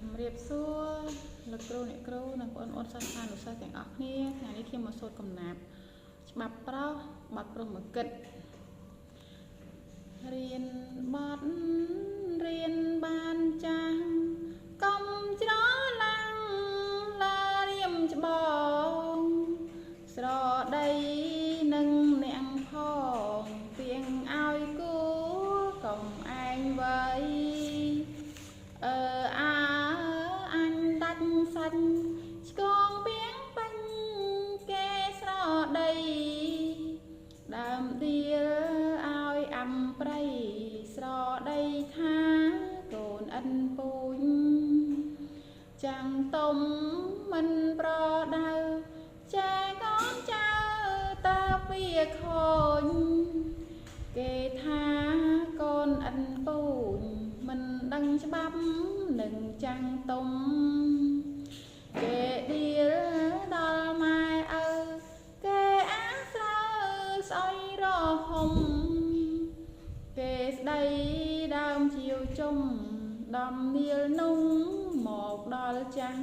ជំរាបសួរលោកគ្រូអ្នកគ្រូនិងបងប្អូនសិស្សសានុសិស្សទាំងអស់គ្នាថ្ងៃនេះខ្ញុំមកសូត្រកំណាព្យច្បាប់ប្រុសបទប្រុសមកគិតរៀនបទរៀនបានចាស់កុំច្រឡំឡារៀមច្បងស្រដីនឹងអ្នកផងទៀងឲ្យគូកុំឯងវៃអញដាច់សាច់ឆ្កងបៀងពេញគេស្រដីដើមដៀលឲ្យអំប្រៃស្រដីថាកូនអិនពូញចាំងទុំមិនប្រដៅចែកូនចៅតើវាខូចគេថាកូនអិនពូញមិនដឹងច្បាប់នឹងចាំងទុំគេដៀលដល់ម៉ែឪគេអាសើស្អុយរហុំគេស្ដីដើមជាវជុំដំនាលនំមកដល់ចាំង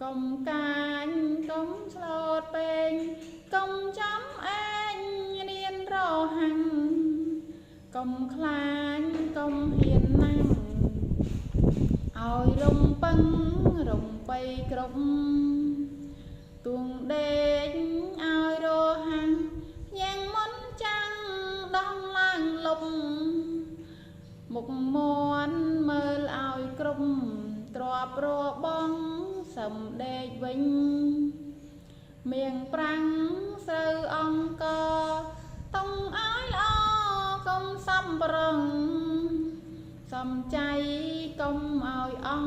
កុំកាញកុំស្លូតពេងកុំចាំឯងរៀនរហាំងកុំខ្លាញកុំហ៊ានណាំងឲ្យរំពឹងរំបីគ្រប់ទួងដេកឲ្យរហាំងយ៉ាងមុនចាំងដោះឡើងលុបមុខមាន់មើលឲ្យគ្រប់ទ្របរបងសំដេកវិញមៀងប្រាំងស្រូវអង្គតុងឲ្យល្អកុំសំប្រងសំចៃកុំឲ្យអង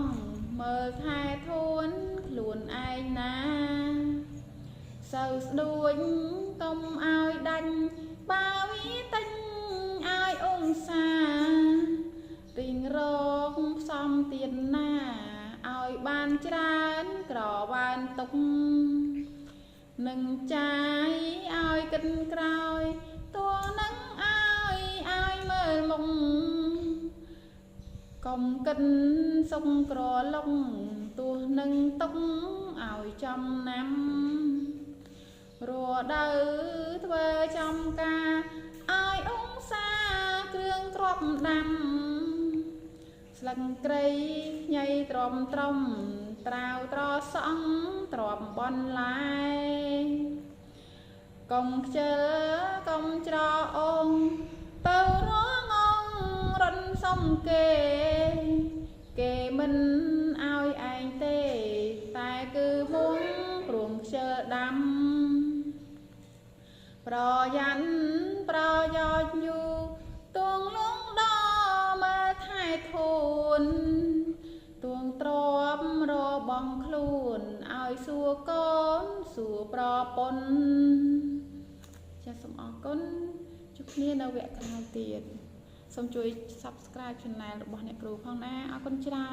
មើលថែធួនខ្លួនឯងណាសូវស្ដួចកុំឲ្យដាច់បើវាទិញឲ្យអង្សារីងរកផ្សំទៀតណាឲ្យបានច្រើនក្រវានទុកនឹងចាយឲ្យកិនក្រោយតួនឹងឲ្យមើលមុខកុំកិនសុំក្រឡុកទោះនឹងទុកឲ្យចំណាំរដៅធ្វើចំការឲ្យអង្សាគ្រឿងទ្របដាំស្លឹកគ្រៃញ៉ៃទ្រាំត្រំត្រាវត្រសង់ទ្របបនឡាយកុំខ្ជិលកុំច្រអូងទៅរងងរនសំគេមិនឲ្យឯងទេតែគឺមុំព្រមខ្ជិលដាំប្រយ័ត្នប្រយោជន៍យូរទួងលងដល់មើលថែធួនទួងទ្របរបស់ខ្លួនឲ្យសួរកូនសួរប្រពន្ធចាសសូមអរគុណជួបគ្នានៅវគ្គក្រោយទៀតសូមជួយ Subscribe Channel របស់អ្នកគ្រូផងណាអរគុណច្រើន